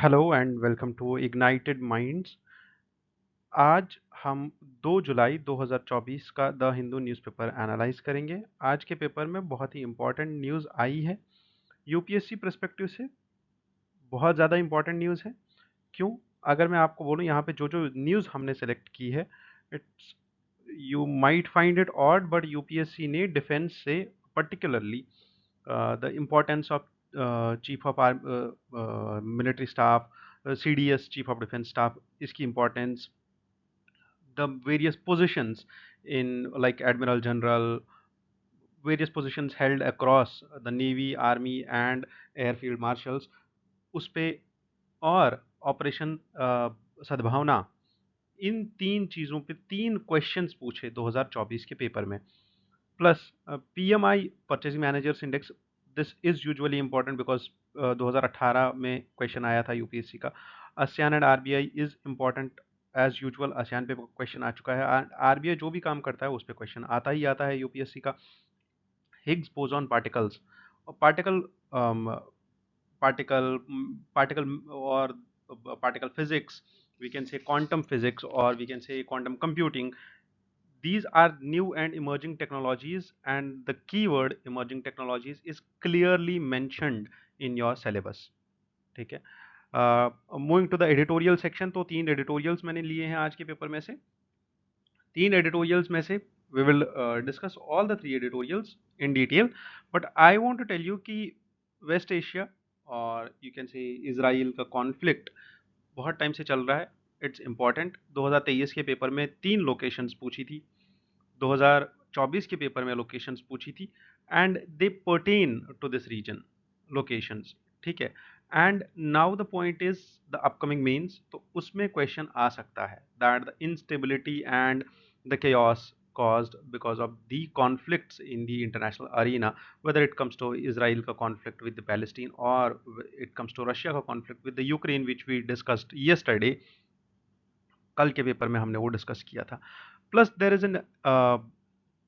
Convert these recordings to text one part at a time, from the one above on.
Hello and welcome to ignited minds. आज हम 2 जुलाई 2024 का द हिंदू न्यूज़पेपर एनालाइज करेंगे। आज के पेपर में बहुत ही इम्पोर्टेंट न्यूज़ आई है। यूपीएससी पर्सपेक्टिव से बहुत ज़्यादा इम्पोर्टेंट न्यूज़ है। क्यों? अगर मैं आपको बोलूँ यहाँ पे जो न्यूज़ हमने सेलेक्ट की है, it's you might find it odd, but UPSC ने डिफेंस से particularly the importance of chief of military staff, CDS chief of defense staff, इसकी importance, the various positions in like admiral general, various positions held across the navy, army and airfield marshals, उस पे और operation सद्भावना, इन तीन चीज़ों पे तीन questions पूछे 2024 के पेपर में। Plus PMI purchasing managers index, this is usually important because 2018 में क्वेश्चन आया था यूपीएससी का। ASEAN and RBI is important as usual. ASEAN पे क्वेश्चन आ चुका है, आरबीआई जो भी काम करता है उस पर क्वेश्चन आता ही आता है यूपीएससी का। हिग्स बोसॉन पार्टिकल्स और पार्टिकल पार्टिकल और particle physics, we can say quantum physics or we can say quantum computing. These are new and emerging technologies, and the keyword emerging technologies is clearly mentioned in your syllabus. ठीक है। Moving to the editorial section, तो तीन editorials मैंने लिए हैं आज के paper में से। तीन एडिटोरियल्स में से we will discuss all the three editorials in detail, but I want to tell you कि वेस्ट एशिया और यू कैन से इसराइल का कॉन्फ्लिक्ट बहुत टाइम से चल रहा है। It's important. 2023 के पेपर में तीन लोकेशंस पूछी थी, 2024 के पेपर में लोकेशंस पूछी थी, and they pertain to this region locations. ठीक है। And now the point is the upcoming mains, तो उसमें क्वेश्चन आ सकता है that the instability and the chaos caused because of the conflicts in the international arena, whether it comes to Israel ka conflict with the Palestine or it comes to Russia ka conflict with the Ukraine, which we discussed yesterday, कल के paper में हमने वो discuss किया था। Plus there is an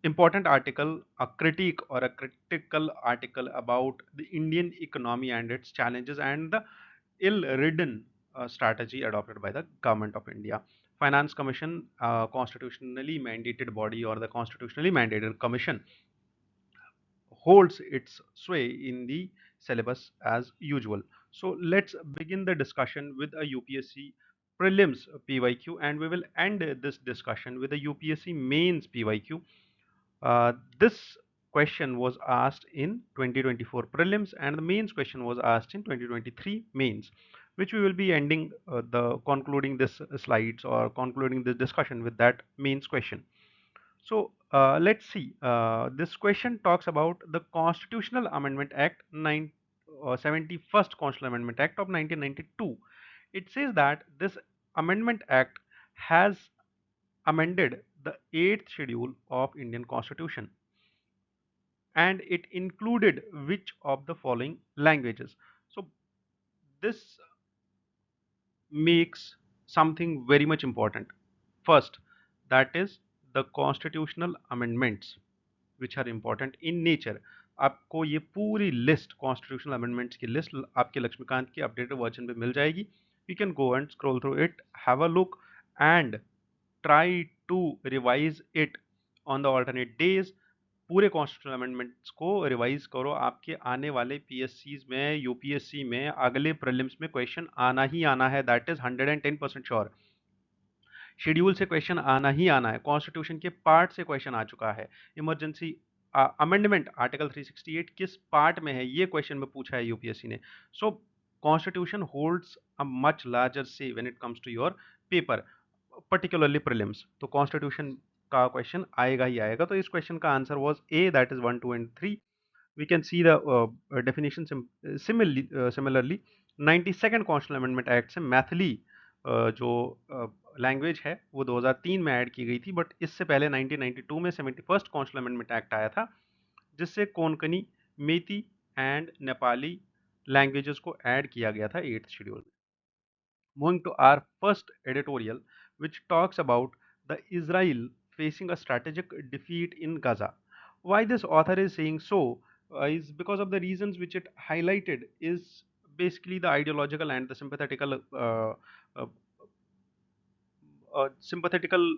important article, a critique or a critical article about the Indian economy and its challenges and the ill-ridden strategy adopted by the government of India. Finance Commission, constitutionally mandated body or the constitutionally mandated commission, holds its sway in the syllabus as usual. So let's begin the discussion with a UPSC prelims PYQ, and we will end this discussion with a UPSC mains PYQ. This question was asked in 2024 prelims and the mains question was asked in 2023 mains, which we will be ending the concluding this slides or concluding this discussion with that mains question. So let's see. This question talks about the Constitutional Amendment Act 71st Constitutional Amendment Act of 1992. It says that this Amendment Act has amended the 8th schedule of Indian Constitution, and it included which of the following languages. So this makes something very much important. First, that is the constitutional amendments which are important in nature. आपको ये पूरी list constitutional amendments की list आपके लक्ष्मीकांत के updated version पे मिल जाएगी. You can go and scroll through it, have a look and try to revise it on the alternate days. पूरे कॉन्स्टिट्यूशनल अमेंडमेंट्स को रिवाइज करो. आपके आने वाले पीएससीज में, यूपीएससी में, अगले प्रीलिम्स में क्वेश्चन आना ही आना है. That is 110% sure. शेड्यूल से क्वेश्चन आना ही आना है. कॉन्स्टिट्यूशन के पार्ट से क्वेश्चन आ चुका है. इमरजेंसी अमेंडमेंट आर्टिकल 368 किस पार्ट में है, ये क्वेश्चन में पूछा है यूपीएससी ने. So constitution holds a much larger say when it comes to your paper, particularly prelims. तो कॉन्स्टिट्यूशन का क्वेश्चन आएगा ही आएगा. तो इस क्वेश्चन का answer was A, that is 1, 2 and 3. we can see the definition similarly 92nd constitutional amendment act से मैथिली जो लैंग्वेज है वो 2003 में ऐड की गई थी, बट इससे पहले 1992 में 71st कॉन्स्टिट्यूशनल अमेंडमेंट एक्ट आया था, जिससे कोंकणी, मेती एंड नेपाली लैंग्वेजेस को ऐड किया गया था 8th शेड्यूल में. Moving to our first editorial, which talks about the Israel facing a strategic defeat in Gaza. Why this author is saying so is because of the reasons which it highlighted is basically the ideological and the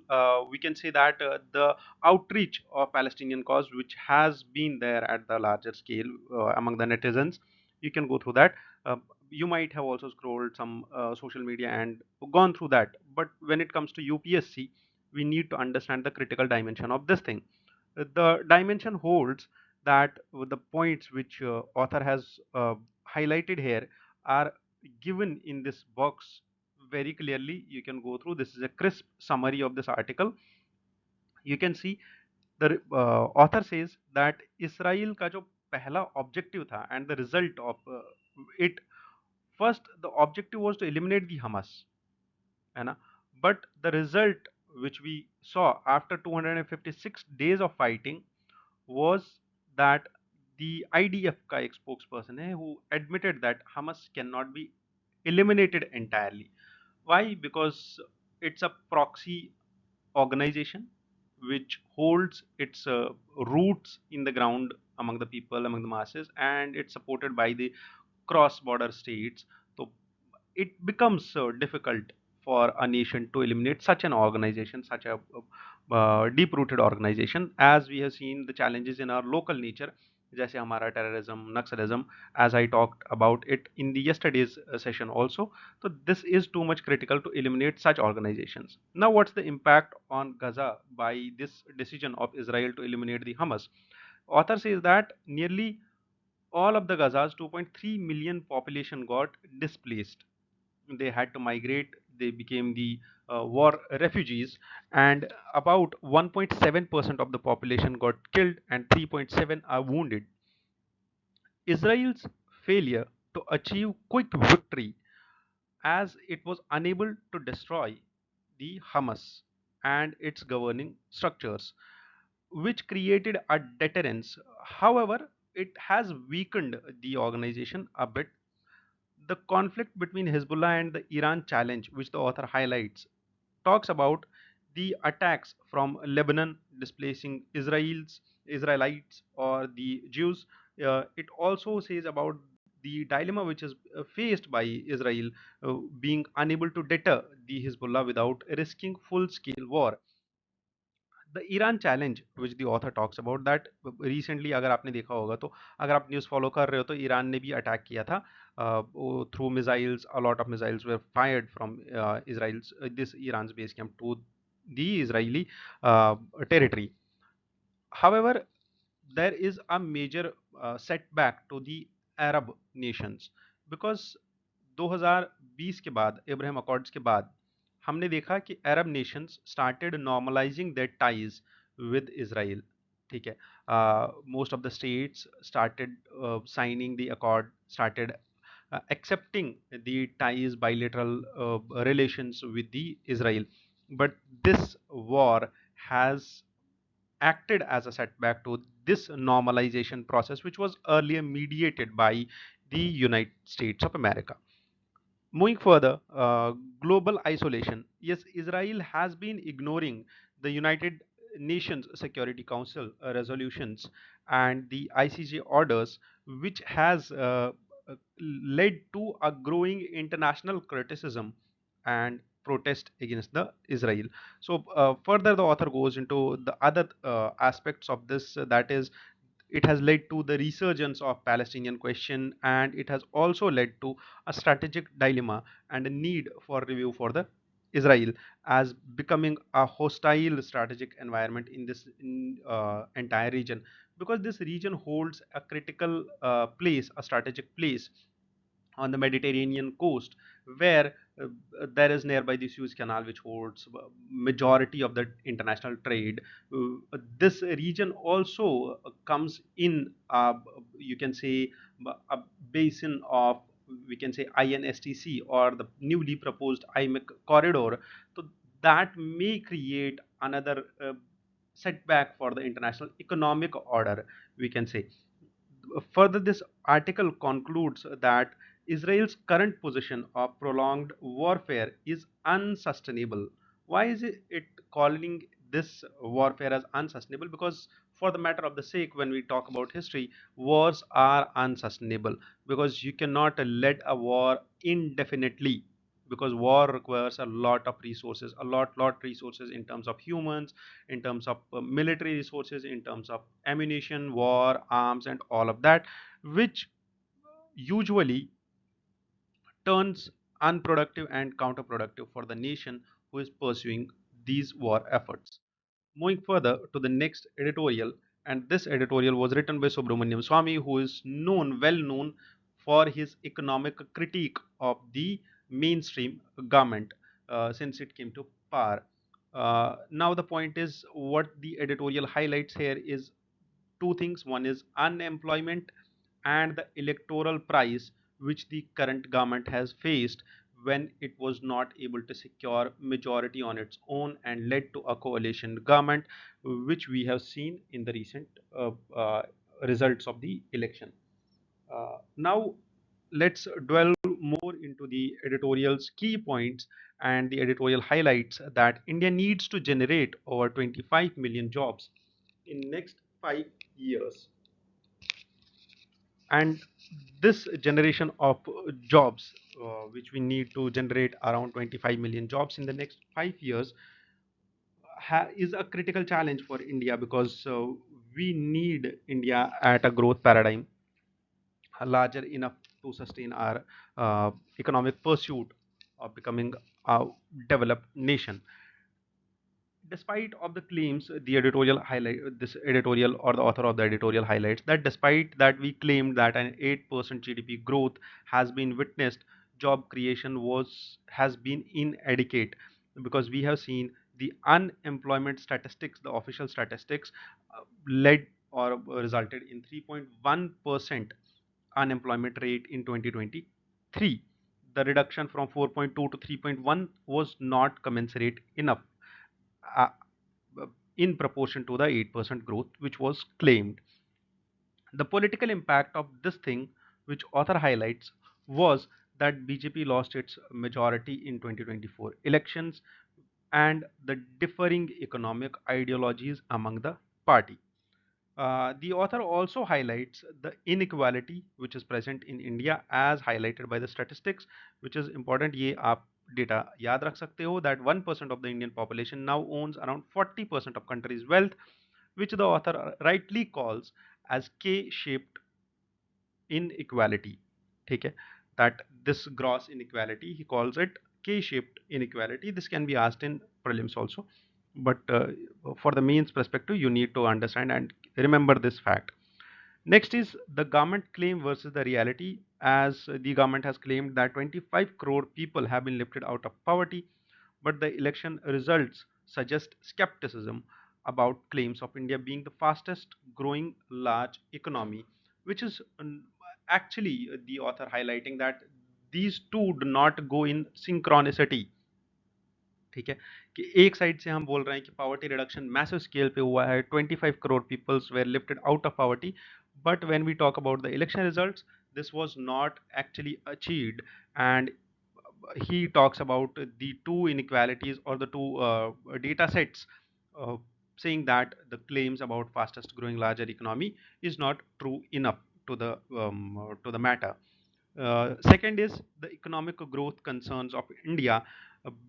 uh, we can say that the outreach of Palestinian cause, which has been there at the larger scale among the netizens. You can go through that. Uh, you might have also scrolled some social media and gone through that. But when it comes to UPSC, we need to understand the critical dimension of this thing. The dimension holds that the points which author has highlighted here are given in this box very clearly. You can go through. This is a crisp summary of this article. You can see the author says that Israel का जो पहला objective था and the result of it, first the objective was to eliminate the Hamas, है ना? But the result which we saw after 256 days of fighting was that the IDF का एक spokesperson है who admitted that Hamas cannot be eliminated entirely. Why? Because it's a proxy organization which holds its roots in the ground among the people, among the masses, and it's supported by the cross-border states. So it becomes difficult for a nation to eliminate such an organization, such a deep-rooted organization, as we have seen the challenges in our local nature, जैसे हमारा terrorism, naxalism, as I talked about it in the yesterday's session also. So this is too much critical to eliminate such organizations. Now, what's the impact on Gaza by this decision of Israel to eliminate the Hamas? Author says that nearly all of the Gaza's 2.3 million population got displaced. They had to migrate. They became the war refugees, and about 1.7% of the population got killed, and 3.7 are wounded. Israel's failure to achieve quick victory, as it was unable to destroy the Hamas and its governing structures, which created a deterrence. However, it has weakened the organization a bit. The conflict between Hezbollah and the Iran challenge, which the author highlights, talks about the attacks from Lebanon displacing Israelites or the Jews. It also says about the dilemma which is faced by Israel, being unable to deter the Hezbollah without risking full-scale war. The Iran challenge which the author talks about that, recently अगर आपने देखा होगा तो, अगर आप news follow कर रहे हो तो ईरान ने भी अटैक किया था through missiles. A lot of missiles were fired from Israel's this Iran base camp to the Israeli territory. However, there is a major setback to the Arab nations, because 2020 के बाद, Abraham Accords के बाद, हमने देखा कि Arab nations started normalizing their ties with Israel. ठीक है, most of the states started signing the accord, started accepting the ties, bilateral relations with the Israel. But this war has acted as a setback to this normalization process, which was earlier mediated by the United States of America. Moving further, global isolation. Yes, Israel has been ignoring the United Nations Security Council resolutions and the ICJ orders, which has led to a growing international criticism and protest against the Israel. So further, the author goes into the other aspects of this. That is, it has led to the resurgence of Palestinian question, and it has also led to a strategic dilemma and a need for review for the Israel, as becoming a hostile strategic environment in this entire region, because this region holds a critical place, a strategic place on the Mediterranean coast, where there is nearby the Suez Canal, which holds majority of the international trade. This region also comes in, you can say, a basin of, we can say, INSTC, or the newly proposed IMEC corridor. So that may create another setback for the international economic order, we can say. Further, this article concludes that Israel's current position of prolonged warfare is unsustainable. Why is it calling this warfare as unsustainable? Because for the matter of the sake, when we talk about history, wars are unsustainable because you cannot lead a war indefinitely, because war requires a lot of resources, a lot resources in terms of humans, in terms of military resources, in terms of ammunition, war, arms, and all of that, which usually turns unproductive and counterproductive for the nation who is pursuing these war efforts. Moving further to the next editorial, and this editorial was written by Subramaniam Swamy, who is well known for his economic critique of the mainstream government since it came to power. Now, the point is, what the editorial highlights here is two things. One is unemployment and the electoral price which the current government has faced when it was not able to secure majority on its own and led to a coalition government, which we have seen in the recent results of the election. Now, let's dwell more into the editorial's key points, and the editorial highlights that India needs to generate over 25 million jobs in next 5 years, and this generation of jobs, which we need to generate around 25 million jobs in the next 5 years, is a critical challenge for India, because we need India at a growth paradigm larger enough to sustain our economic pursuit of becoming a developed nation. Despite of the claims, the editorial highlight this editorial, or the author of the editorial highlights that despite that we claimed that an 8% GDP growth has been witnessed, job creation was has been inadequate, because we have seen the unemployment statistics, the official statistics, led or resulted in 3.1% unemployment rate in 2023. The reduction from 4.2 to 3.1 was not commensurate enough, uh, in proportion to the 8% growth which was claimed. The political impact of this thing, which author highlights, was that BJP lost its majority in 2024 elections, and the differing economic ideologies among the party. The author also highlights the inequality which is present in India as highlighted by the statistics, which is important. ये आप data याद रख सकते हो that 1% of the Indian population now owns around 40% of country's wealth, which the author rightly calls as K-shaped inequality. ठीक है, that this gross inequality, he calls it K-shaped inequality. This can be asked in prelims also, but for the mains perspective you need to understand and remember this fact. Next is the government claim versus the reality, as the government has claimed that 25 crore people have been lifted out of poverty, but the election results suggest skepticism about claims of India being the fastest growing large economy, which is actually the author highlighting that these two do not go in synchronicity. ठीक है, कि एक side से हम बोल रहे हैं कि पॉवर्टी रिडक्शन मैसिव स्केल पे हुआ है, 25 crore peoples were lifted out of poverty, but when we talk about the election results, this was not actually achieved. And he talks about the two inequalities, or the two data sets, uh, saying that the claims about fastest growing larger economy is not true enough to the matter. Second is the economic growth concerns of India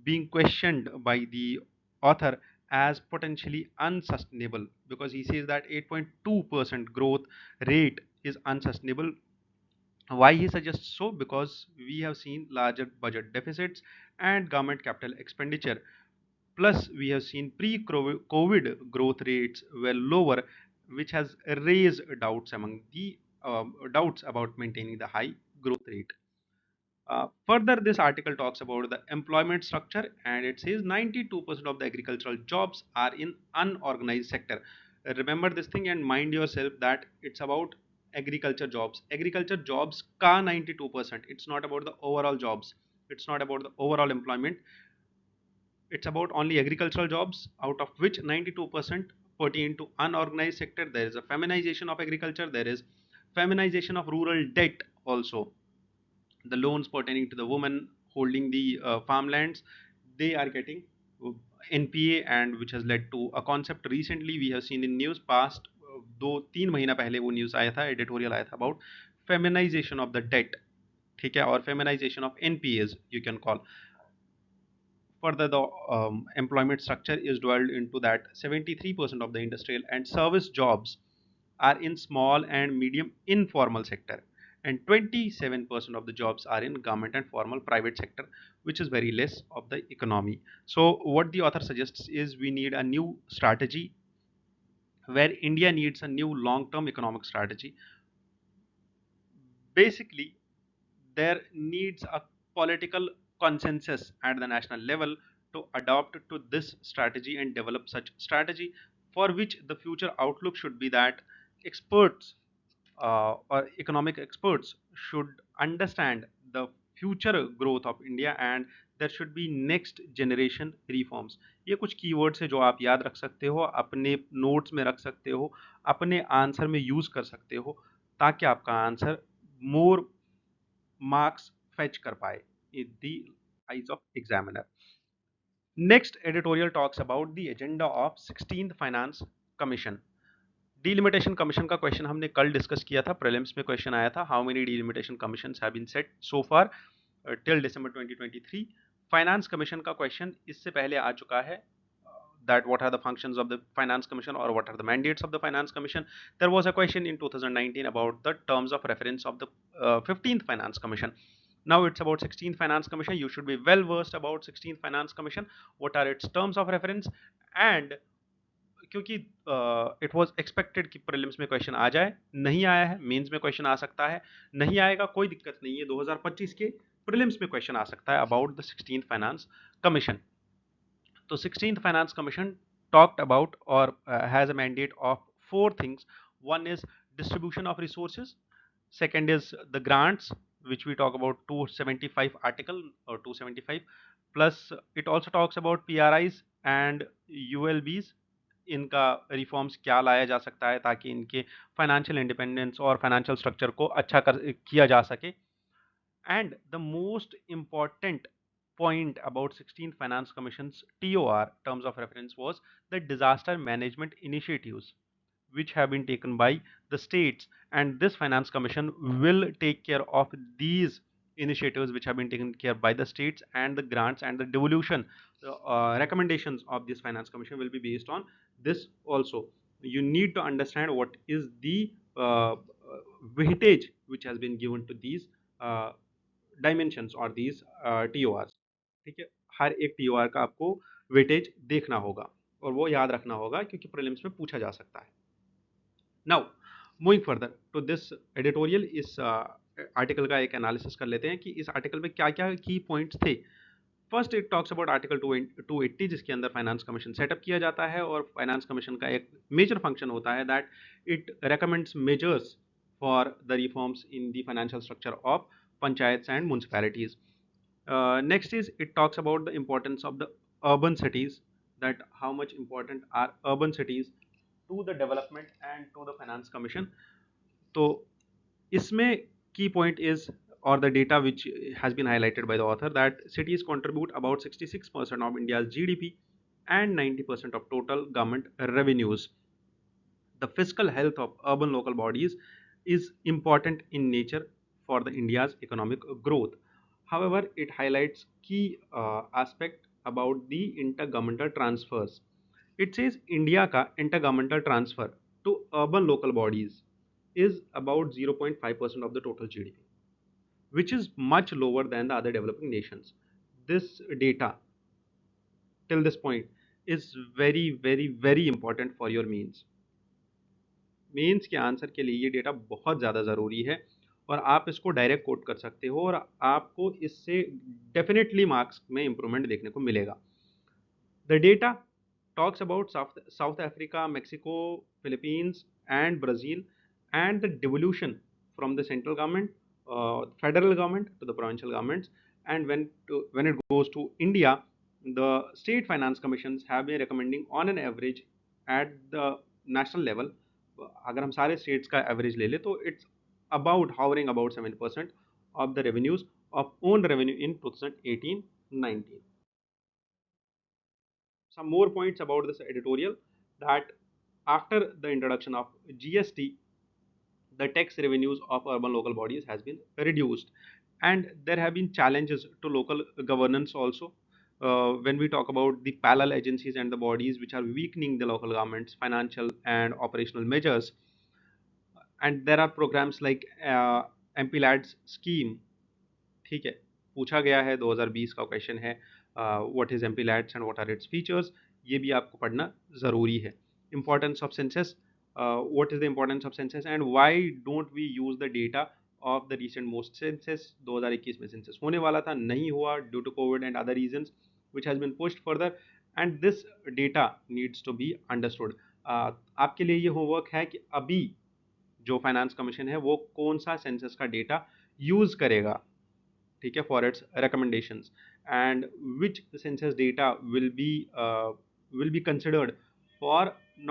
being questioned by the author as potentially unsustainable, because he says that 8.2% growth rate is unsustainable. Why he suggests so? Because we have seen larger budget deficits and government capital expenditure. Plus, we have seen pre-COVID growth rates were lower, which has raised doubts among the doubts about maintaining the high growth rate. Further, this article talks about the employment structure, and it says 92% of the agricultural jobs are in unorganized sector. Remember this thing and mind yourself that it's about agriculture jobs. Agriculture jobs ka 92%. It's not about the overall jobs. It's not about the overall employment. It's about only agricultural jobs, out of which 92% pertain to unorganized sector. There is a feminization of agriculture. There is feminization of rural debt also. The loans pertaining to the women holding the farmlands, they are getting NPA, and which has led to a concept recently we have seen in news past, 2-3 महीना पहले वो news आया था, editorial आया था about feminisation of the debt, ठीक है, और feminisation of NPAs you can call. Further, the employment structure is dwelled into that 73% of the industrial and service jobs are in small and medium informal sector, and 27% of the jobs are in government and formal private sector, which is very less of the economy. So what the author suggests is we need a new strategy, where India needs a new long-term economic strategy. Basically, there needs a political consensus at the national level to adopt to this strategy and develop such strategy, for which the future outlook should be that experts or economic experts should understand the future growth of India, and there should be next generation reforms. ये कुछ keywords है जो आप याद रख सकते हो, अपने नोट्स में रख सकते हो, अपने आंसर में यूज कर सकते हो, ताकि आपका answer more marks fetch kar paye in the eyes of examiner. Next editorial talks about the agenda of 16th Finance Commission. Delimitation Commission का क्वेश्चन हमने कल डिस्कस किया था, प्रीलिम्स में क्वेश्चन आया था, how many delimitation commissions have been set so far till December 2023. Finance commission का question इससे पहले आ चुका है, that what are the functions of the finance commission or what are the mandates of the finance commission. There was a question in 2019 about the terms of reference of the 15th finance commission. Now it's about 16th finance commission. You should be well versed about 16th finance commission, what are its terms of reference, and क्योंकि it was expected कि prelims में question आ जाए, नहीं आया है, mains में question आ सकता है, नहीं आएगा कोई दिक्कत नहीं है, 2025 के प्रीलिम्स में क्वेश्चन आ सकता है about the 16th finance commission. So 16th Finance Commission talked about or has a mandate of four things. One is distribution of resources. Second is the grants, which we talk about 275 article or 275. Plus, it also talks about PRIs and ULBs. इनका reforms क्या लाया जा सकता है ताकि इनके financial independence और financial structure को अच्छा किया जा सके. And the most important point about 16th Finance Commission's TOR, terms of reference, was the disaster management initiatives which have been taken by the states, and this finance commission will take care of these initiatives which have been taken care by the states, and the grants and the devolution recommendations of this finance commission will be based on this also. You need to understand what is the weightage which has been given to these dimensions और these TOR. ठीक है, हर एक TOR का आपको weightage देखना होगा और वो याद रखना होगा क्योंकि प्रीलिम्स में पूछा जा सकता है. Now moving further to this editorial, इस आर्टिकल का एक एनालिसिस कर लेते हैं कि इस आर्टिकल में क्या क्या की पॉइंट्स थे. First it talks about article 280, जिसके अंदर फाइनेंस कमीशन सेटअप किया जाता है, और फाइनेंस कमीशन का एक मेजर फंक्शन होता है that it recommends measures for the reforms in the financial structure of panchayats and municipalities. Next is it talks about the importance of the urban cities, that how much important are urban cities to the development and to the finance commission. तो इसमें key point is, or the data which has been highlighted by the author, that cities contribute about 66% of India's GDP and 90% of total government revenues. The fiscal health of urban local bodies is important in nature for the India's economic growth. However, it highlights key aspect about the intergovernmental transfers. It says India ka intergovernmental transfer to urban local bodies is about 0.5% of the total GDP, which is much lower than the other developing nations. This data till this point is very, very, very important for your means. Mains के answer के लिए ये data बहुत ज़्यादा ज़रूरी है, और आप इसको डायरेक्ट कोट कर सकते हो और आपको इससे डेफिनेटली मार्क्स में इंप्रूवमेंट देखने को मिलेगा. The data talks about South Africa, Mexico, Philippines, and Brazil, and the devolution from the central government, federal government to the provincial governments. And when it goes to India, the state finance commissions have been recommending on an average at the national level. अगर हम सारे states का average ले ले तो it's about hovering about 7% of the revenues of own revenue in 2018-19. Some more points about this editorial, that after the introduction of GST, the tax revenues of urban local bodies has been reduced, and there have been challenges to local governance also. When we talk about the parallel agencies and the bodies which are weakening the local government's financial and operational measures, and there are programs like MP lads scheme. ठीक है, पूछा गया है, 2020 का question है, what is MPLADS and what are its features, ये भी आपको पढ़ना ज़रूरी है. Importance of census, what is the importance of census and why don't we use the data of the recent most census. 2021 में census होने वाला था, नहीं हुआ due to COVID and other reasons which has been pushed further, and this data needs to be understood. आपके लिए ये homework है कि अभी जो फाइनेंस कमीशन है वो कौन सा सेंसस का डेटा यूज करेगा, ठीक है, for its recommendations, and which census data will be considered for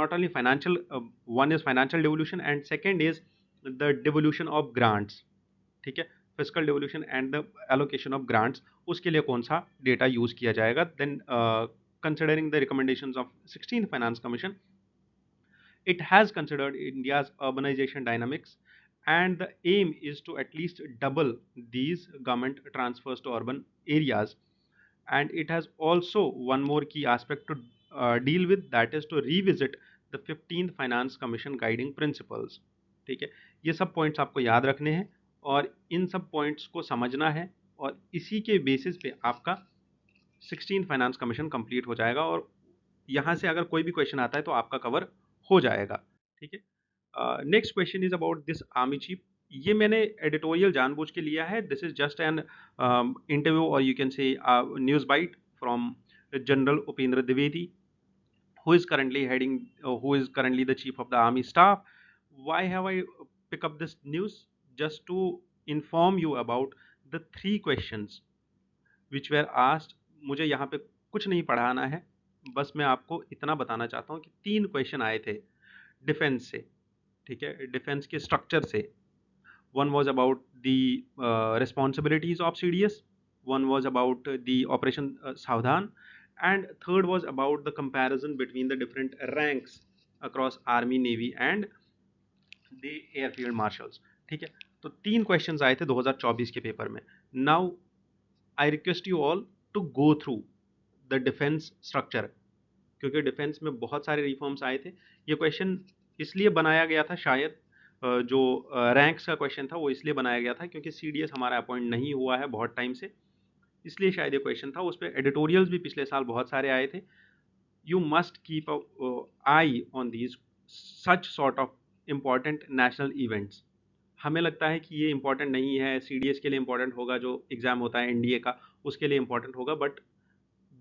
not only financial, one is financial devolution and second is the devolution of grants. ठीक है, physical devolution and the allocation of grants, उसके लिए कौन सा data use किया जाएगा. Then considering the recommendations of 16th finance commission, it has considered India's urbanization dynamics, and the aim is to at least double these government transfers to urban areas. And it has also one more key aspect to deal with, that is to revisit the 15th Finance Commission guiding principles. ठीक है, ये सब points आपको याद रखने हैं और इन सब पॉइंट्स को समझना है, और इसी के बेसिस पे आपका 16 फाइनेंस कमीशन कंप्लीट हो जाएगा, और यहाँ से अगर कोई भी क्वेश्चन आता है तो आपका कवर हो जाएगा. ठीक है. Next question is about this army chief. ये मैंने एडिटोरियल जानबूझ के लिया है. This is just an interview और you can say news bite from general Upendra Dwivedi, who is currently heading, who is currently the chief of the army staff. Why have I pick up this news? Just to inform you about the 3 questions which were asked. मुझे यहाँ पे कुछ नहीं पढ़ाना है, बस मैं आपको इतना बताना चाहता हूँ कि 3 क्वेश्चन आए थे डिफेंस से. ठीक है, डिफेंस के स्ट्रक्चर से. One was about the responsibilities of CDS, one was about the Operation Saudhan, and third was about the comparison between the different ranks across Army, Navy and the Airfield Marshals. ठीक है, तो 3 questions आए थे 2024 के paper में. Now I request you all to go through the defence structure, क्योंकि defence में बहुत सारे रिफॉर्म्स आए थे. ये क्वेश्चन इसलिए बनाया गया था शायद, जो रैंक्स का क्वेश्चन था वो इसलिए बनाया गया था क्योंकि सीडीएस हमारा अपॉइंट नहीं हुआ है बहुत टाइम से, इसलिए शायद ये क्वेश्चन था. उस पर एडिटोरियल्स भी पिछले साल बहुत सारे आए थे. You must keep I on these such sort of important national events. हमें लगता है कि ये इंपॉर्टेंट नहीं है, सीडीएस के लिए इंपॉर्टेंट होगा, जो एग्जाम होता है एनडीए का उसके लिए इंपॉर्टेंट होगा, बट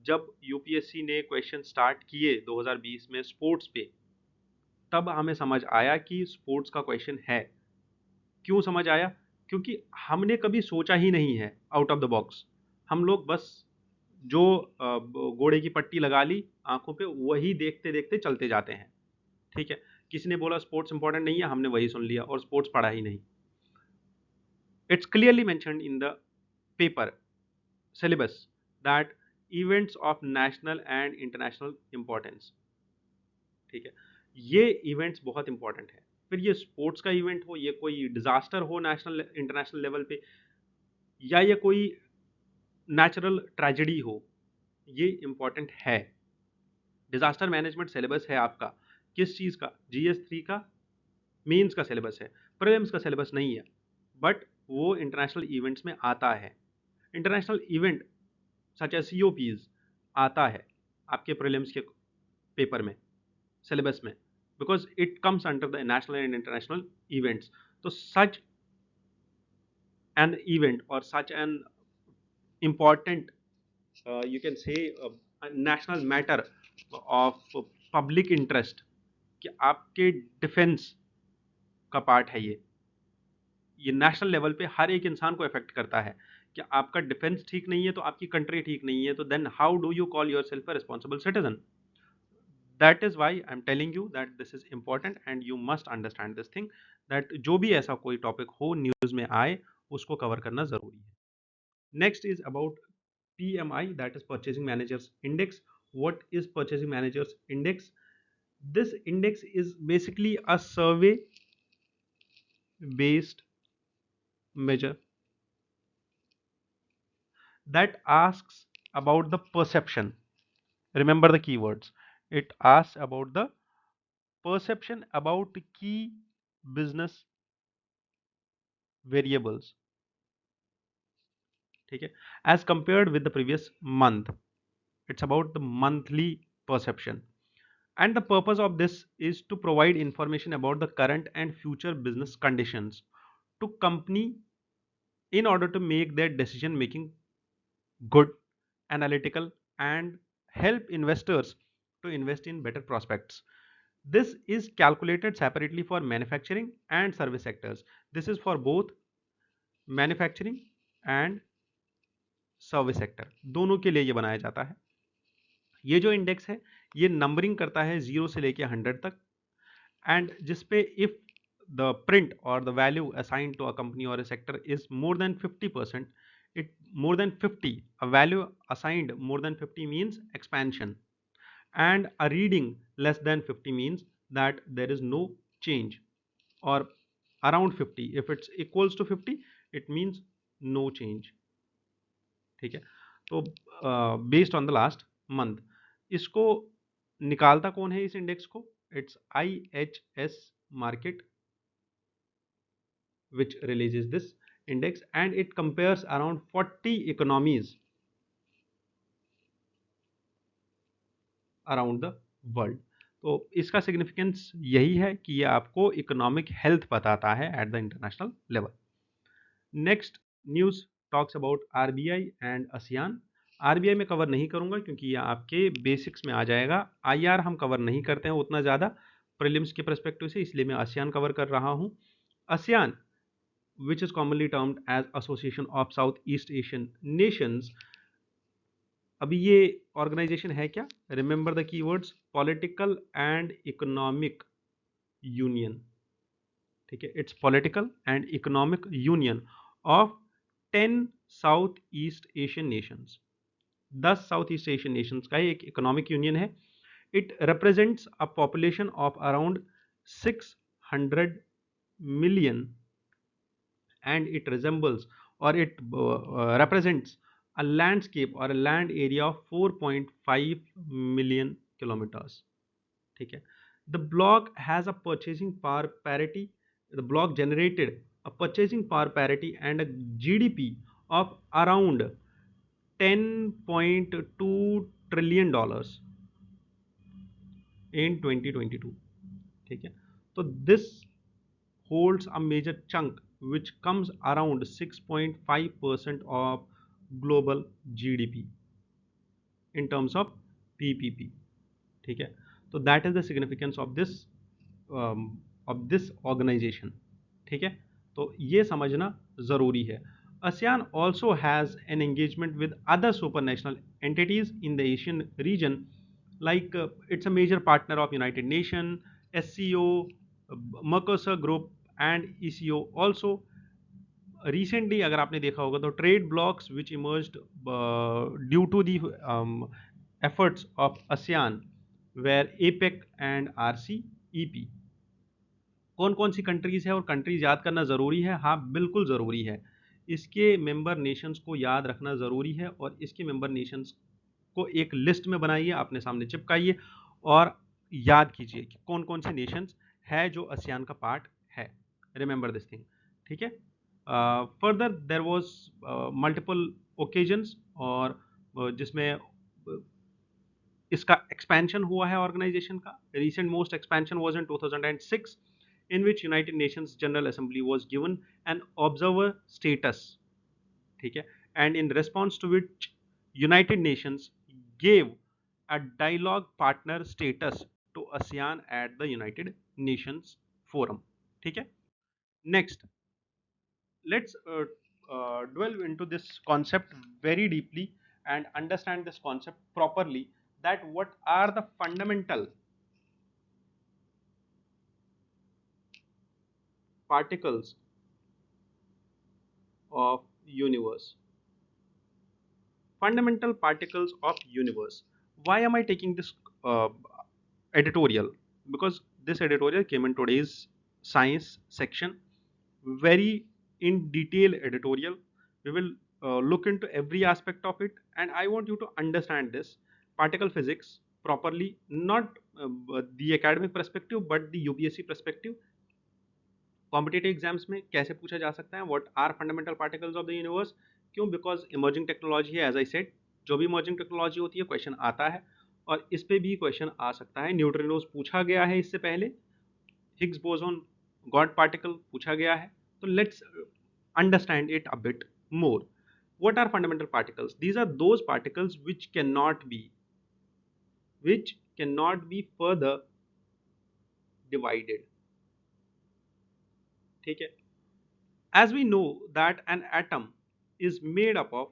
जब यूपीएससी ने क्वेश्चन स्टार्ट किए 2020 में स्पोर्ट्स पे, तब हमें समझ आया कि स्पोर्ट्स का क्वेश्चन है. क्यों समझ आया? क्योंकि हमने कभी सोचा ही नहीं है आउट ऑफ द बॉक्स. हम लोग बस जो घोड़े की पट्टी लगा ली आंखों पे, वही देखते देखते चलते जाते हैं. ठीक है, किसी ने बोला स्पोर्ट्स इंपॉर्टेंट नहीं है, हमने वही सुन लिया और स्पोर्ट्स पढ़ा ही नहीं. It's clearly mentioned in the paper syllabus that events of national and international importance. ठीक है, ये इवेंट्स बहुत इंपॉर्टेंट है. फिर ये स्पोर्ट्स का इवेंट हो, ये कोई डिजास्टर हो नेशनल इंटरनेशनल लेवल पे, या ये कोई नेचुरल ट्रेजेडी हो, ये इंपॉर्टेंट है. डिजास्टर मैनेजमेंट सिलेबस है आपका किस चीज़ का? GS3 का मेंस का सिलेबस है, प्रीलिम्स का सिलेबस नहीं है, बट वो इंटरनेशनल इवेंट्स में आता है. International event such as COPs आता है आपके प्रीलिम्स के पेपर में, सिलेबस में, because it comes under the national and international events. So such an event or such an important, you can say, a national matter of public interest, कि आपके defence का part है ये national level पे हर एक इंसान को इफेक्ट करता है. कि आपका डिफेंस ठीक नहीं है तो आपकी कंट्री ठीक नहीं है, तो then how do you call yourself a responsible citizen? That is why I'm telling you that this is important and you must understand this thing, that जो भी ऐसा कोई टॉपिक हो न्यूज़ में आए उसको कवर करना ज़रूरी है. Next is about PMI, that is Purchasing Managers Index. What is Purchasing Managers Index? This index is basically a survey based measure that asks about the perception. Remember the keywords. It asks about the perception about key business variables. ठीक है, as compared with the previous month. It's about the monthly perception. And the purpose of this is to provide information about the current and future business conditions to company in order to make their decision making good, analytical, and help investors to invest in better prospects. This is calculated separately for manufacturing and service sectors. This is for both manufacturing and service sector, दोनों के लिए ये बनाया जाता है। ये जो index है ये नंबरिंग करता है 0 से लेके 100 तक, एंड जिसपे if the print or the value assign to a company or a sector is more than 50%, it more than 50, a value assigned more than 50 means expansion, and a reading less than 50 means that there is no change, or around 50, if it's equals to 50 it means no change। ठीक है, तो based on the last month इसको निकालता कौन है इस index को? It's IHS market which releases this index, and it compares around 40 economies around the world। तो इसका सिग्निफिकेंस यही है कि ये आपको इकोनॉमिक हेल्थ बताता है at the international level. Next news talks about RBI and ASEAN. RBI में कवर नहीं करूंगा क्योंकि ये आपके बेसिक्स में आ जाएगा। आईआर हम कवर नहीं करते हैं उतना ज़्यादा प्रीलिम्स के परस्पेक्टिव से, इसलिए मैं आसियान कवर कर रहा हूँ। ASEAN which is commonly termed as Association of Southeast Asian Nations। अभी ये ऑर्गेनाइजेशन है क्या? Remember the keywords, political and economic union. ठीक है, it's political and economic union of 10 south east Asian Nations. 10 south east Asian Nations का एक economic union है। It represents a population of around 600 million, and it resembles, or it represents a landscape or a land area of 4.5 million kilometers। ठीक है, the block has a purchasing power parity, the block generated a purchasing power parity and a GDP of around 10.2 trillion dollars in 2022। ठीक है, तो this holds a major chunk which comes around 6.5% of global GDP in terms of PPP। ठीक है, तो that is the significance of this organisation. ठीक है, तो ये समझना ज़रूरी है। ASEAN also has an engagement with other supranational entities in the Asian region, like it's a major partner of United Nations, SCO, Mercosur Group, and ECO also। Recently अगर आपने देखा होगा तो trade blocs which emerged due to the efforts of ASEAN where APEC and RCEP। कौन कौन सी countries है और countries याद करना ज़रूरी है? हाँ बिल्कुल ज़रूरी है। इसके मेंबर नेशंस को याद रखना ज़रूरी है और इसके मेंबर नेशंस को एक लिस्ट में बनाइए, अपने सामने चिपकाइए और याद कीजिए कि कौन कौन से नेशंस है जो आसियान का पार्ट है। Remember this thing. ठीक है, further there was multiple occasions, और जिसमें इसका एक्सपेंशन हुआ है ऑर्गेनाइजेशन का। Recent most expansion was in 2006 in which United Nations General Assembly was given an observer status। ठीक है, and in response to which United Nations gave a dialogue partner status to ASEAN at the United Nations Forum। ठीक है, next let's delve into this concept very deeply and understand this concept properly, that what are the fundamental particles of universe। Fundamental particles of universe, why am I taking this editorial? because this editorial came in today's science section, very in detail editorial. We will look into every aspect of it, and I want you to understand this particle physics properly, not the academic perspective but the UPSC perspective. Competitive exams में कैसे पूछा जा सकता है, what are fundamental particles of the universe. क्यों? Because emerging technology है, as I said, जो भी इमर्जिंग टेक्नोलॉजी होती है क्वेश्चन आता है, और इस पे भी क्वेश्चन आ सकता है। न्यूट्रिनोज पूछा गया है इससे पहले, हिग्स बोसोन गॉड पार्टिकल पूछा गया है। तो let's understand it a bit more. what are fundamental particles? These are those particles which cannot be further divided. ठीक है? As we know that an atom is made up of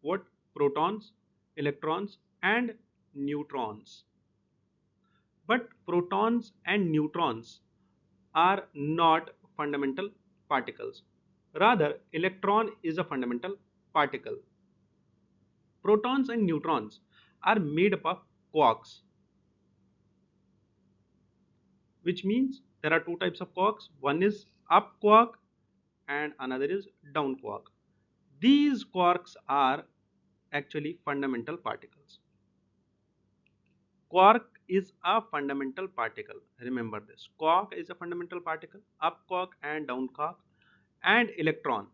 what? Protons, electrons and neutrons. But protons and neutrons are not fundamental particles. Rather, electron is a fundamental particle. Protons and neutrons are made up of quarks, which means there are two types of quarks. One is up quark and another is down quark. These quarks are actually fundamental particles. Quark is a fundamental particle. Remember this. Quark is a fundamental particle. Up quark and down quark. And electron.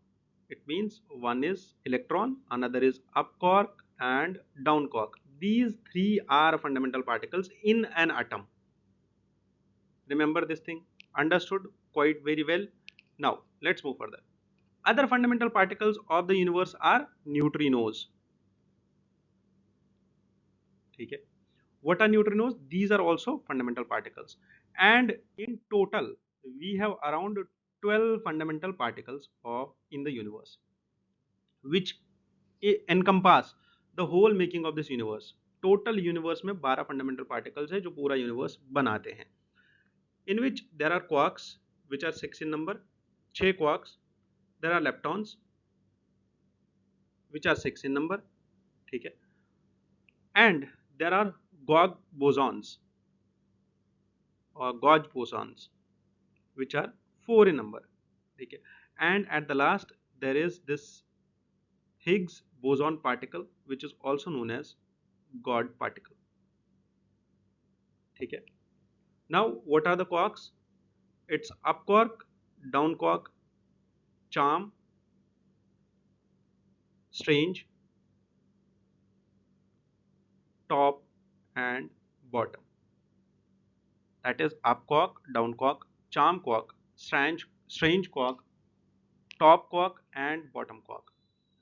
It means one is electron, another is up quark and down quark. These three are fundamental particles in an atom. Remember this thing. Understood quite very well. Now let's move further. Other fundamental particles of the universe are neutrinos. ठीक है? What are neutrinos? These are also fundamental particles. And in total, we have around 12 fundamental particles in the universe, which encompass the whole making of this universe. Total universe में 12 fundamental particles है जो पूरा universe बनाते हैं. In which there are quarks, which are 6 in number. 6 quarks. There are leptons, which are 6 in number. ठीक है? And there are Gauge bosons or Gauge bosons, which are 4 in number. Okay. And at the last there is this Higgs boson particle, which is also known as God particle. Okay. Now what are the quarks? It's up quark, down quark, charm, strange, top and bottom. That is up quark, down quark, charm quark, strange quark, top quark and bottom quark.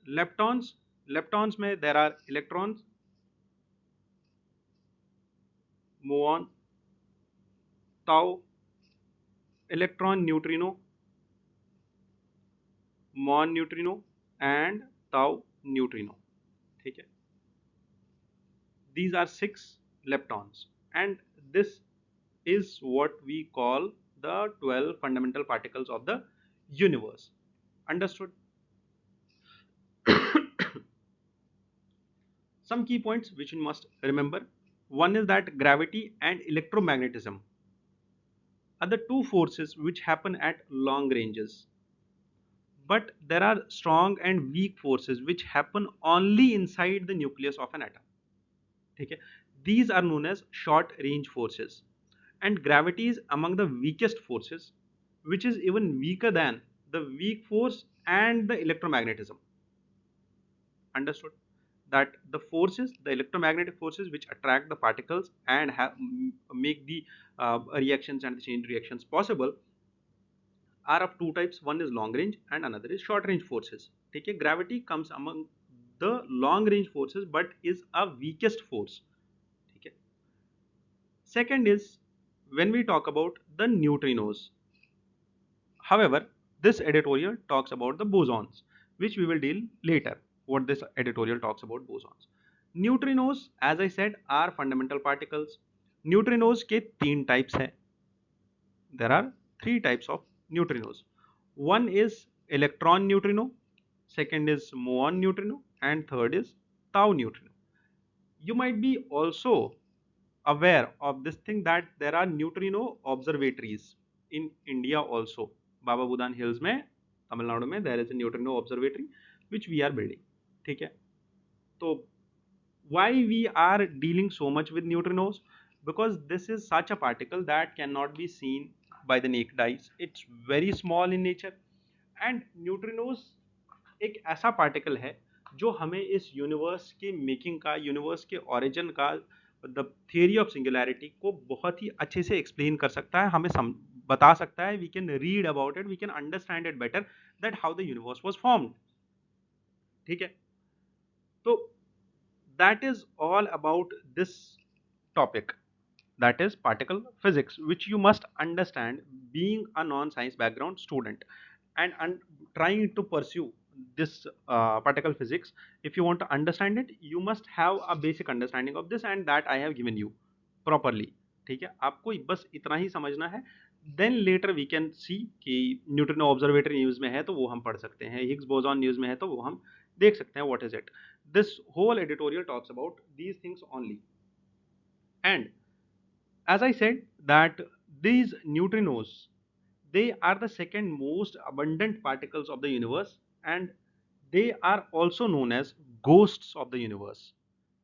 Leptons में there are electrons, muon, tau, electron neutrino, muon neutrino and tau neutrino. ठीक है? These are 6 leptons, and this is what we call the 12 fundamental particles of the universe. Understood? Some key points which you must remember. One is that gravity and electromagnetism are the two forces which happen at long ranges. But there are strong and weak forces which happen only inside the nucleus of an atom. Okay? These are known as short range forces. And gravity is among the weakest forces, which is even weaker than the weak force and the electromagnetism. Understood? That the forces, the electromagnetic forces which attract the particles and make the reactions and the chain reactions possible are of two types. One is long range and another is short range forces. Okay? Gravity comes among the long range forces but is a weakest force. Okay? Second is when we talk about the neutrinos. However, this editorial talks about the bosons, which we will deal later. What this editorial talks about bosons. Neutrinos, as I said, are fundamental particles. Neutrinos के 3 types हैं. There are 3 types of neutrinos. One is electron neutrino, second is muon neutrino, and third is tau neutrino. You might be also aware of this thing that there are neutrino observatories in India also. Baba Budan Hills में, तमिलनाडु में, there is a neutrino observatory which we are building. ठीक है? तो why we are dealing so much with neutrinos? Because this is such a particle that cannot be seen by the naked eyes. It's very small in nature, and neutrinos एक ऐसा particle है जो हमें इस universe के making का, universe के origin का, द थियरी ऑफ सिंगुलैरिटी को बहुत ही अच्छे से एक्सप्लेन कर सकता है, हमें बता सकता है. We can read about it, we can understand it better, that how the universe was formed. ठीक है? तो that is all about this topic, that is particle physics, which you must understand being a non-science background student, and trying to pursue this particle physics. If you want to understand it, you must have a basic understanding of this, and that I have given you properly. ठीक है? आपको बस इतना ही समझना है. Then later we can see कि neutrino observatory news में है तो वो हम पढ़ सकते हैं, हिग्स बोसॉन न्यूज में है तो वो हम देख सकते हैं what is it. This whole editorial talks about these things only. And as I said that these neutrinos, they are the second most abundant particles of the universe, and they are also known as ghosts of the universe.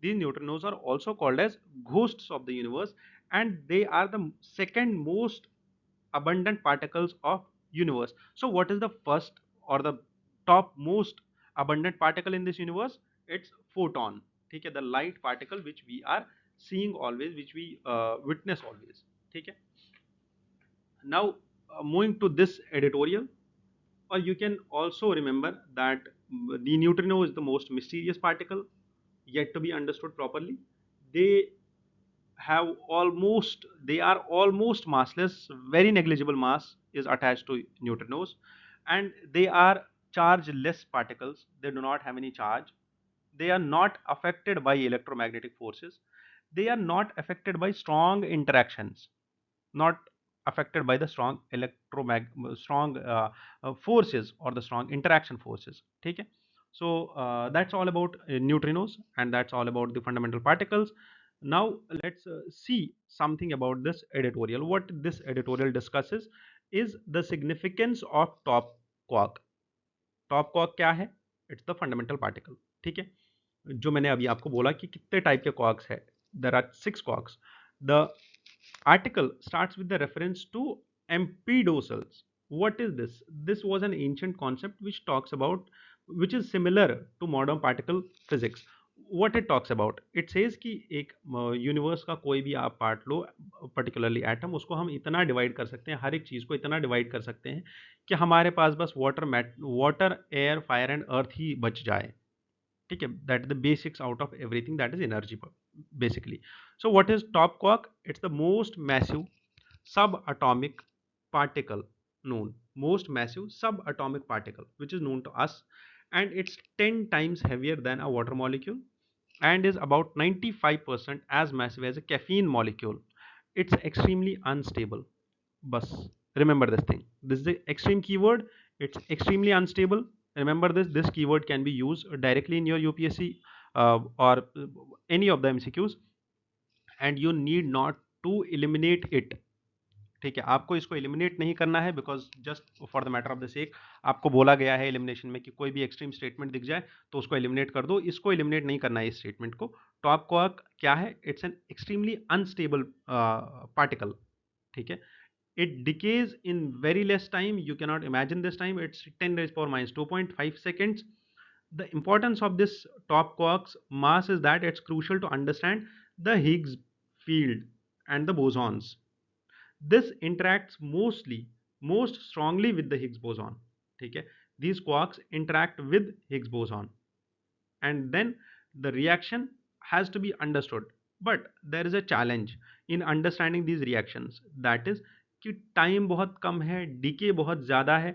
These neutrinos are also called as ghosts of the universe, and they are the second most abundant particles of universe. So what is the first or the top most abundant particle in this universe? It's photon. ठीक है? The light particle which we are seeing always, which we witness always. ठीक है? Now moving to this editorial, or you can also remember that the neutrino is the most mysterious particle yet to be understood properly. They they are almost massless. Very negligible mass is attached to neutrinos, and they are chargeless particles. They do not have any charge. They are not affected by electromagnetic forces. They are not affected by strong interactions, not affected by the strong forces or the strong interaction forces. ठीक है? So that's all about neutrinos, and that's all about the fundamental particles. Now let's see something about this editorial. What this editorial discusses is the significance of top quark. Top quark क्या है? It's the fundamental particle. ठीक है? जो मैंने अभी आपको बोला कि कितने टाइप के क्वार्क्स है. There are 6 quarks. The article starts with the reference to empedocles. What is this? This was an ancient concept which talks about, which is similar to modern particle physics. What it talks about? It says कि एक universe का कोई भी आप part लो, particularly atom, उसको हम इतना divide कर सकते हैं, हर एक चीज़ को इतना डिवाइड कर सकते हैं कि हमारे पास बस water, air, fire and earth ही बच जाए. ठीक है? That the basics out of everything, that is energy basically. So what is top quark? It's the most massive subatomic particle known, most massive subatomic particle which is known to us, and it's 10 times heavier than a water molecule, and is about 95% as massive as a caffeine molecule. It's extremely unstable. Bus, remember this thing. This is the extreme keyword. It's extremely unstable. Remember this. This keyword can be used directly in your UPSC or any of the MCQs, and you need not to eliminate it. ठीक है? आपको इसको eliminate नहीं करना है, because just for the matter of the sake आपको बोला गया है एलिमिनेशन में कि कोई भी एक्सट्रीम स्टेटमेंट दिख जाए तो उसको एलिमिनेट कर दो. इसको एलिमिनेट नहीं करना है, इस स्टेटमेंट को. टॉप क्वार्क क्या है? It's an extremely unstable particle. ठीक है? It decays in very less time. You cannot imagine this time. It's 10 raised power minus 2.5 seconds. The importance of this top quark's mass is that it's crucial to understand the Higgs field and the bosons. This interacts most strongly with the Higgs boson. ठीक है? These quarks interact with Higgs boson, and then the reaction has to be understood. But there is a challenge in understanding these reactions, that is कि time बहुत कम है, डीके बहुत ज़्यादा है,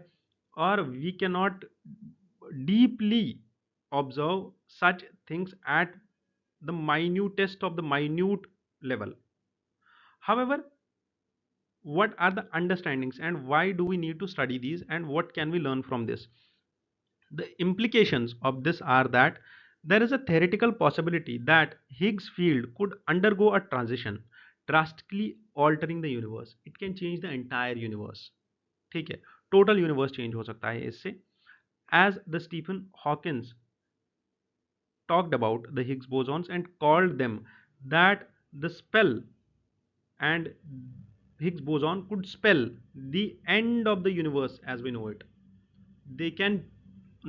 और we can not deeply observe such things at the minutest of the minute level. However, what are the understandings and why do we need to study these, and what can we learn from this? The implications of this are that there is a theoretical possibility that Higgs field could undergo a transition. Drastically altering the universe, it can change the entire universe. ठीक है, total universe change हो सकता है इससे। As the Stephen Hawkins talked about the Higgs bosons and called them that the spell and Higgs boson could spell the end of the universe as we know it. They can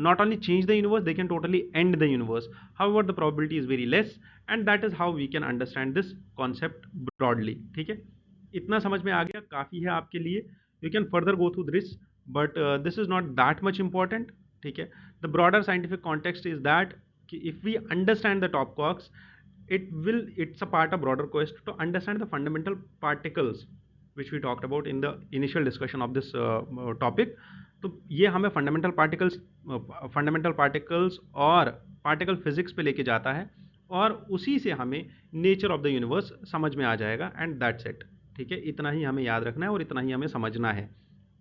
not only change the universe, they can totally end the universe. However, the probability is very less, and that is how we can understand this concept broadly. ठीक है, इतना समझ में आ गया, काफ़ी है आपके लिए। You can further go through this, but this is not that much important. ठीक है, the broader scientific context is that if we understand the top quarks, it's a part of broader quest to understand the fundamental particles which we talked about in the initial discussion of this topic. तो ये हमें fundamental particles और particle physics पे लेके जाता है, और उसी से हमें नेचर ऑफ द यूनिवर्स समझ में आ जाएगा, एंड दैट्स इट। ठीक है, इतना ही हमें याद रखना है और इतना ही हमें समझना है।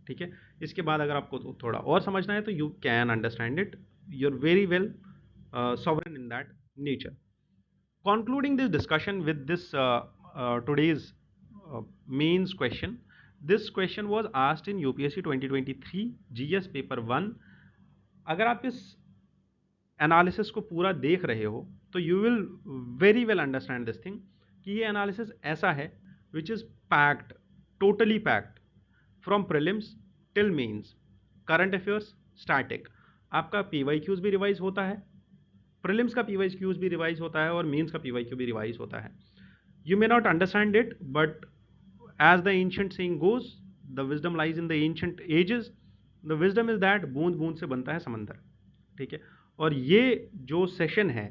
ठीक है, इसके बाद अगर आपको थोड़ा और समझना है तो you can understand it, you are very well sovereign in that nature. Concluding this discussion with this today's mains question. This question was asked in UPSC 2023 GS paper 1. अगर आप इस एनालिसिस को पूरा देख रहे हो तो you will very well understand this thing कि ये एनालिसिस ऐसा है which is packed, totally packed, from prelims till mains, current affairs, static. आपका पीवाईक्यूज भी रिवाइज होता है, प्रीलिम्स का पीवाईक्यूज भी रिवाइज होता है और मेंस का पीवाईक्यू भी रिवाइज होता है। You may not understand it, but as the ancient saying goes, the wisdom lies in the ancient ages, the wisdom is that बूंद बूंद से बनता है समंदर। ठीक है, और ये जो सेशन है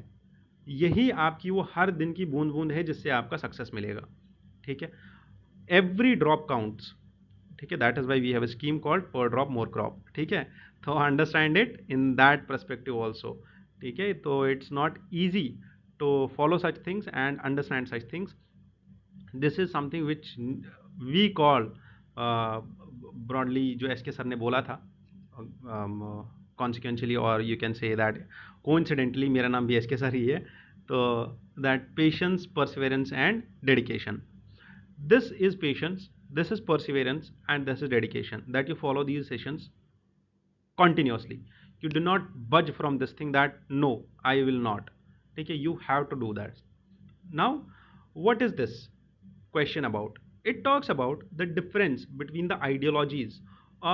यही आपकी वो हर दिन की बूंद बूंद है जिससे आपका सक्सेस मिलेगा। ठीक है, एवरी ड्रॉप काउंट्स। ठीक है, that is why we have a scheme called per drop more crop. ठीक है, तो understand it in that perspective also. ठीक है, तो it's not easy to follow such things and understand such things. This is something which we call broadly, जो S K sir ने बोला था कॉन्सिक्वेंशली, और you can say that coincidentally मेरा नाम भी एस के सर ही है, तो that patience, perseverance and dedication. This is patience, this is perseverance, and this is dedication, that you follow these sessions continuously. You do not budge from this thing that no, I will not. Okay, you have to do that. Now, what is this question about? It talks about the difference between the ideologies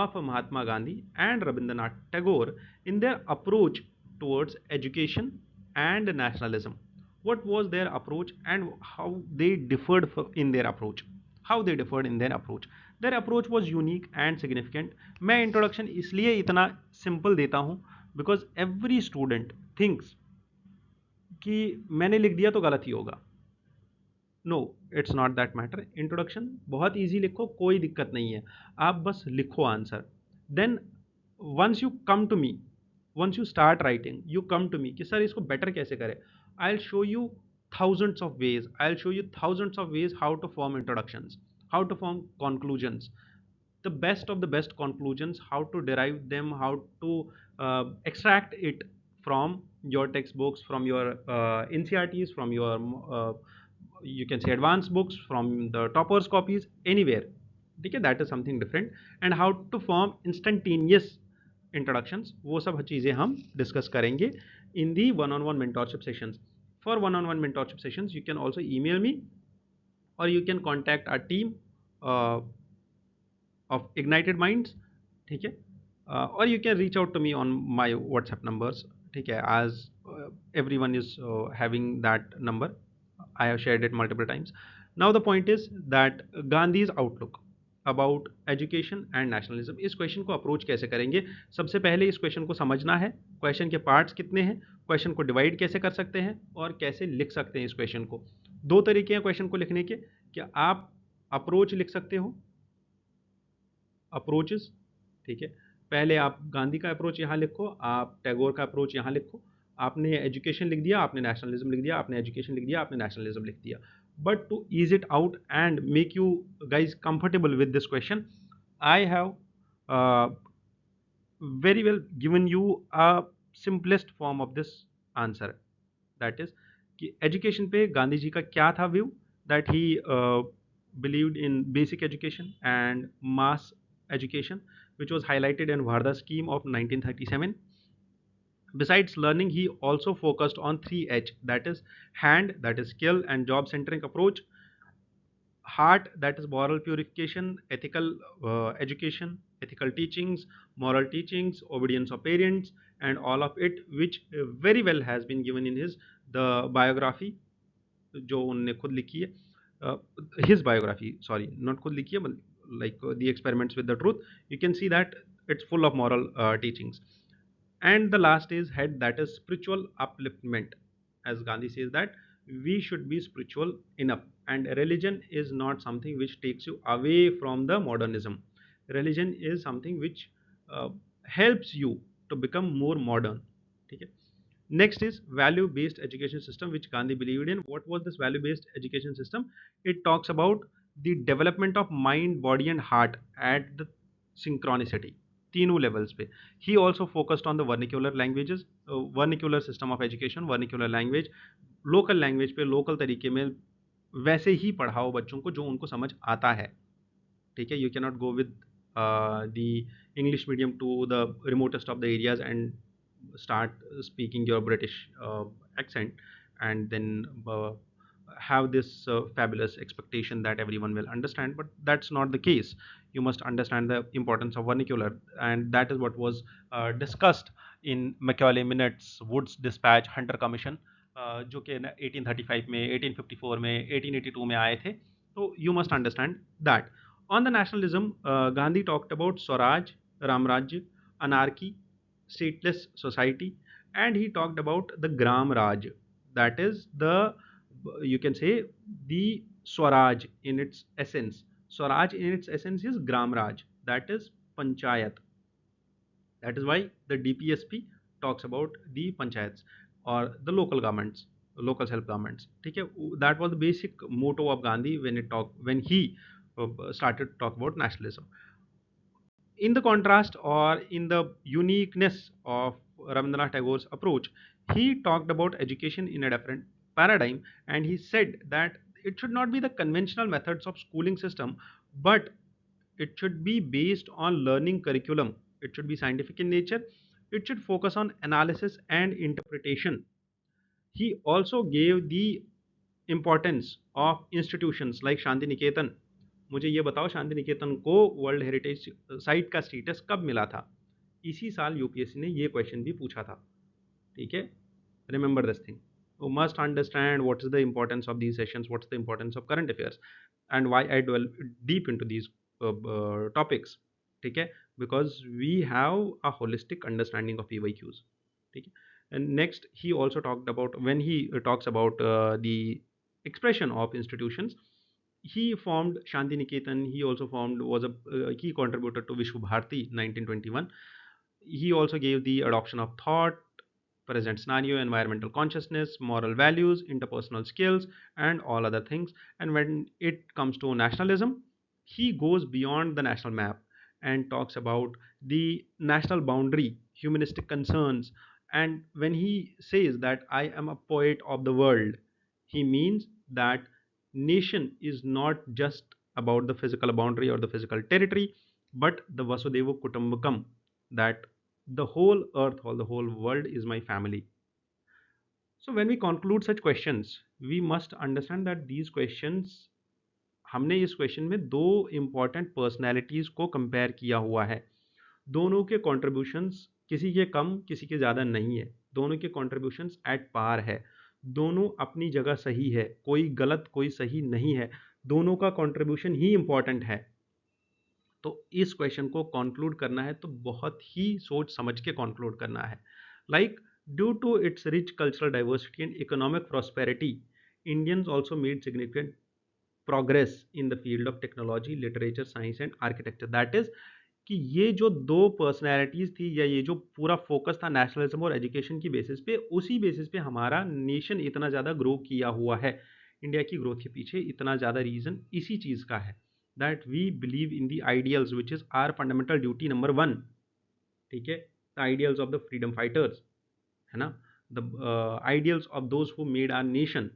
of Mahatma Gandhi and Rabindranath Tagore in their approach towards education and nationalism. What was their approach and how they differed in their approach? How they differed in their approach? Their approach was unique and significant. मैं introduction इसलिए इतना simple देता हूँ because every student thinks कि मैंने लिख दिया तो गलत ही होगा। No, it's not that matter. Introduction बहुत ईजी लिखो, कोई दिक्कत नहीं है, आप बस लिखो answer. Then once you come to me, once you start writing, you come to me कि सर इसको बेटर कैसे करें, I will show you thousands of ways, I'll show you thousands of ways how to form introductions, how to form conclusions, the best of the best conclusions, how to derive them, how to extract it from your textbooks, from your NCRTs, from your you can say advanced books, from the toppers copies, anywhere. Okay, that is something different. And how to form instantaneous introductions, वो सब चीज़ें हम discuss करेंगे in the one-on-one mentorship sessions. For one-on-one mentorship sessions, you can also email me or you can contact our team uh, of Ignited Minds. ठीक है, or you can reach out to me on my WhatsApp numbers. ठीक है, as everyone is having that number. I have shared it multiple times. Now the point is that Gandhi's outlook about education and nationalism, इस question को approach कैसे करेंगे? सबसे पहले इस question को समझना है, क्वेश्चन के पार्ट्स कितने हैं, क्वेश्चन को डिवाइड कैसे कर सकते हैं और कैसे लिख सकते हैं इस क्वेश्चन को। दो तरीके हैं क्वेश्चन को लिखने के, कि आप अप्रोच लिख सकते हो, अप्रोचेस। ठीक है, पहले आप गांधी का अप्रोच यहाँ लिखो, आप टैगोर का अप्रोच यहाँ लिखो। आपने एजुकेशन लिख दिया, आपने नेशनलिज्म लिख दिया, आपने एजुकेशन लिख दिया, आपने नेशनलिज्म लिख दिया। But to ease it out and make you guys comfortable with this question, I have uh, very well given you a simplest form of this answer. That is कि education पे गांधी जी का क्या था view, that he believed in basic education and mass education, which was highlighted in Varda scheme of 1937. Besides learning, he also focused on 3H, that is hand, that is skill and job centric approach; heart, that is moral purification, ethical education, ethical teachings, moral teachings, obedience of parents, and all of it, which very well has been given in his the biography जो उनने खुद लिखी है, his biography, sorry, not खुद लिखी है, like the experiments with the truth. You can see that it's full of moral teachings. And the last is head, that is spiritual upliftment. As Gandhi says that we should be spiritual enough, and religion is not something which takes you away from the modernism. Religion is something which uh, helps you to become more modern. ठीक है. Next is value based education system, which Gandhi believed in. What was this value based education system? It talks about the development of mind, body, and heart at the synchronicity, तीनों levels पे. He also focused on the vernacular languages, vernacular system of education, vernacular language, local language पे local तरीके में वैसे ही पढ़ाओ बच्चों को जो उनको समझ आता है. ठीक है, you cannot go with the English medium to the remotest of the areas and start speaking your British accent, and then have this fabulous expectation that everyone will understand, but that's not the case. You must understand the importance of vernacular, and that is what was discussed in Macaulay Minutes, Wood's Dispatch, Hunter Commission, जो कि 1835 में, 1854 में, 1882 में आए थे. तो you must understand that. On the nationalism, Gandhi talked about Swaraj, Ramrajya, anarchy, stateless society, and he talked about the Gram Raj. That is the, you can say, the Swaraj in its essence. Swaraj in its essence is Gram Raj, that is Panchayat. That is why the DPSP talks about the panchayats or the local governments, local self governments. ठीक है, that was the basic motto of Gandhi when he started to talk about nationalism. In the contrast or in the uniqueness of Rabindranath Tagore's approach, he talked about education in a different paradigm, and he said that it should not be the conventional methods of schooling system, but it should be based on learning curriculum. It should be scientific in nature. It should focus on analysis and interpretation. He also gave the importance of institutions like Shanti Niketan. मुझे ये बताओ शांति निकेतन को world heritage site का status कब मिला था? इसी साल यूपीएससी ने ये क्वेश्चन भी पूछा था. ठीक है, remember this thing. You must understand what is the importance of these sessions, what's the importance of current affairs, and why I dwell deep into these topics. ठीक है, because we have a holistic understanding of PYQs. ठीक है. And next, he also talked about, when he talks about the expression of institutions, he formed Shanti Niketan. He also formed, was a key contributor to Vishwa Bharati 1921. He also gave the adoption of thought, present scenario, environmental consciousness, moral values, interpersonal skills, and all other things. And when it comes to nationalism, he goes beyond the national map and talks about the national boundary, humanistic concerns. And when he says that I am a poet of the world, he means that nation is not just about the physical boundary or the physical territory, but the Vasudeva Kutumbakam, that the whole earth or the whole world is my family. So when we conclude such questions, we must understand that these questions, हमने इस question में दो important personalities को compare किया हुआ है. दोनों के कॉन्ट्रीब्यूशंस किसी के कम किसी के ज़्यादा नहीं है. दोनों के कॉन्ट्रीब्यूशंस एट पार है. दोनों अपनी जगह सही है. कोई गलत कोई सही नहीं है. दोनों का कॉन्ट्रीब्यूशन ही इम्पॉर्टेंट है. तो इस क्वेश्चन को कंक्लूड करना है तो बहुत ही सोच समझ के कंक्लूड करना है. Like, due to its rich cultural diversity and economic prosperity, Indians also made significant progress in the field of technology, literature, science and architecture. That is कि ये जो दो पर्सनैलिटीज़ थी, या ये जो पूरा फोकस था नेशनलिज्म और एजुकेशन की बेसिस पे, उसी बेसिस पे हमारा नेशन इतना ज़्यादा ग्रो किया हुआ है. इंडिया की ग्रोथ के पीछे इतना ज़्यादा रीज़न इसी चीज़ का है, that we believe in the ideals, which is our fundamental duty number one. ठीक है, the ideals of the freedom fighters, है ना, the ideals of those who made our nation.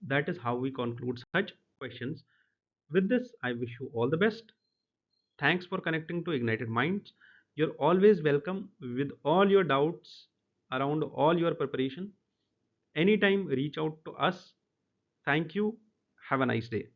That is how we conclude such questions. With this, I wish you all the best. Thanks for connecting to Ignited Minds. You're always welcome with all your doubts around all your preparation. Anytime, reach out to us. Thank you. Have a nice day.